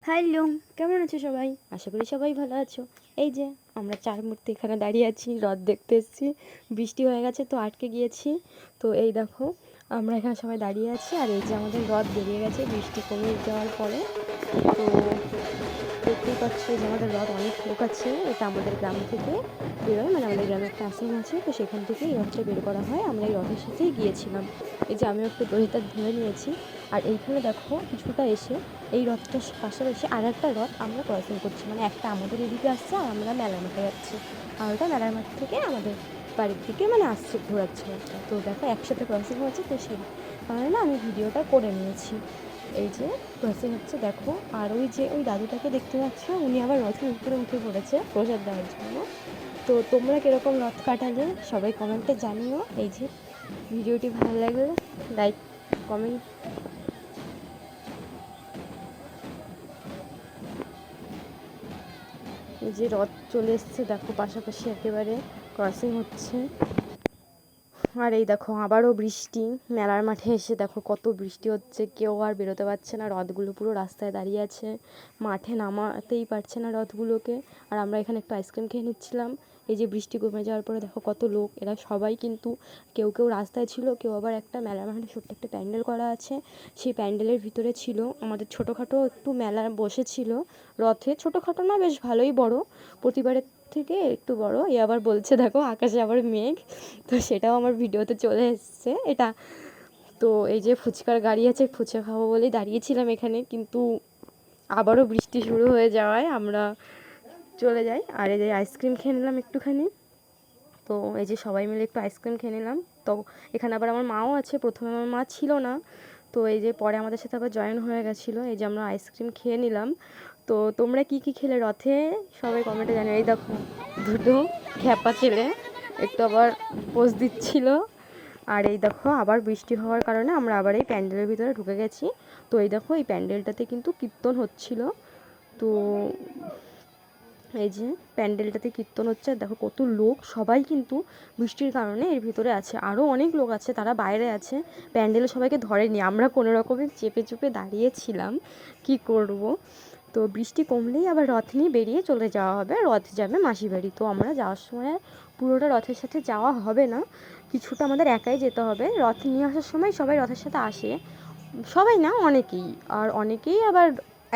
Hello, কেমন আছো সবাই? আশা করি সবাই ভালো আছো। এই যে আমরা 4 মূর্তি এখানে দাঁড়িয়ে আছি, রথ দেখতে এসেছি। বৃষ্টি হয়ে গেছে তো আটকে গিয়েছি। তো এই দেখো আমরা এখানে সবাই দাঁড়িয়ে আছি, আর এই যে আমাদের রথ বেরিয়ে গেছে বৃষ্টি কমে যাওয়ার পরে। তো দেখতেই পাচ্ছি যে আমাদের রথ অনেক লোক আছে। এটা আমাদের গ্রাম থেকে বেরোয়, মানে আমাদের গ্রামে একটা আশ্রম আছে, তো সেখান থেকে এই রথটা বের করা হয়। আমরা এই রথের সাথেই গিয়েছিলাম। এই যে আমি একটু দড়িটা ধরে নিয়েছি। আর এইখানে দেখো কিছুটা এসে এই রথটার পাশাপাশি আর একটা রথ আমরা ক্রসিং করছি, মানে একটা আমাদের এদিকে আসছে আর আমরা মেলার মাঠে যাচ্ছি, আর ওটা মেলার মাঠ থেকে আমাদের বাড়ির দিকে মানে আসছে, ঘোরাচ্ছে রথটা। তো দেখো একসাথে ক্রসিং হচ্ছে, তো সেই কারণে না আমি ভিডিওটা করে নিয়েছি। এই যে ক্রসিং হচ্ছে দেখো, আর ওই যে ওই দাদুটাকে দেখতে পাচ্ছ, উনি আবার রথের উপরে উঠে পড়েছে প্রসাদ দেওয়ার জন্য। তো তোমরা কীরকম রথ কাটালে সবাই কমেন্টে জানিও। এই যে ভিডিওটি ভালো লাগলে লাইক কমেন্ট। এই যে রথ চলে এসছে দেখো, পাশাপাশি একেবারে ক্রসিং হচ্ছে। আর এই দেখো আবারও বৃষ্টি, মেলার মাঠে এসে দেখো কত বৃষ্টি হচ্ছে, কেউ আর বেরোতে পারছে না, রথগুলো পুরো রাস্তায় দাঁড়িয়ে আছে, মাঠে নামাতেই পারছে না রথগুলোকে। আর আমরা এখানে একটু আইসক্রিম খেয়ে নিচ্ছিলাম। এই যে বৃষ্টি কমে যাওয়ার পরে দেখো কত লোক, এরা সবাই কিন্তু কেউ কেউ রাস্তায় ছিল, কেউ আবার একটা মেলার মাঠে ছোট্ট একটা প্যান্ডেল করা আছে, সেই প্যান্ডেলের ভিতরে ছিল। আমাদের ছোটোখাটো একটু মেলা বসেছিল রথে, ছোটোখাটো না বেশ ভালোই বড়, প্রতিবারের থেকে একটু বড়। এ আবার বলছে দেখো আকাশে আবার মেঘ, তো সেটাও আমার ভিডিওতে চলে এসছে এটা। তো এই যে ফুচকার গাড়ি আছে, ফুচকা খাবো বলেই দাঁড়িয়েছিলাম এখানে, কিন্তু আবারও বৃষ্টি শুরু হয়ে যাওয়ায় আমরা চলে যাই। আর এই যে আইসক্রিম খেয়ে নিলাম একটুখানি। তো এই যে সবাই মিলে একটু আইসক্রিম খেয়ে নিলাম। তো এখানে আবার আমার মাও আছে, প্রথমে আমার মা ছিল না, তো এই যে পরে আমাদের সাথে আবার জয়েন হয়ে গেছিলো। এই যে আমরা আইসক্রিম খেয়ে নিলাম। তো তোমরা কি কি খেলে রথে সবাই কমেন্টে জানিও। এই দেখো দুটো খ্যাপা ছেলে একটু আবার পোজ দিচ্ছিল। আর এই দেখো আবার বৃষ্টি হওয়ার কারণে আমরা আবার এই প্যান্ডেলের ভিতরে ঢুকে গেছি। তো এই দেখো এই প্যান্ডেলটাতে কিন্তু কীর্তন হচ্ছিল। তো এই যে প্যান্ডেলটাতে কীর্তন হচ্ছে, আর দেখো কত লোক, সবাই কিন্তু বৃষ্টির কারণে এর ভিতরে আছে, আরও অনেক লোক আছে তারা বাইরে আছে, প্যান্ডেলে সবাইকে ধরেনি, আমরা কোনো রকমে চেপে চুপে দাঁড়িয়েছিলাম, কি করব। তো বৃষ্টি কমলেই আবার রথ নিয়ে বেরিয়ে চলে যাওয়া হবে, রথ যাবে মাসি বাড়ি। তো আমরা যাওয়ার সময় পুরোটা রথের সাথে যাওয়া হবে না, কিছুটা আমাদের একাই যেতে হবে। রথ নিয়ে আসার সময় সবাই রথের সাথে আসে, সবাই না অনেকেই, আর অনেকেই আবার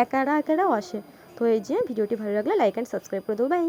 একারাও আসে। তো এই যে ভিডিওটি ভালো লাগলে লাইক অ্যান্ড সাবস্ক্রাইব করে দেবো, বাই।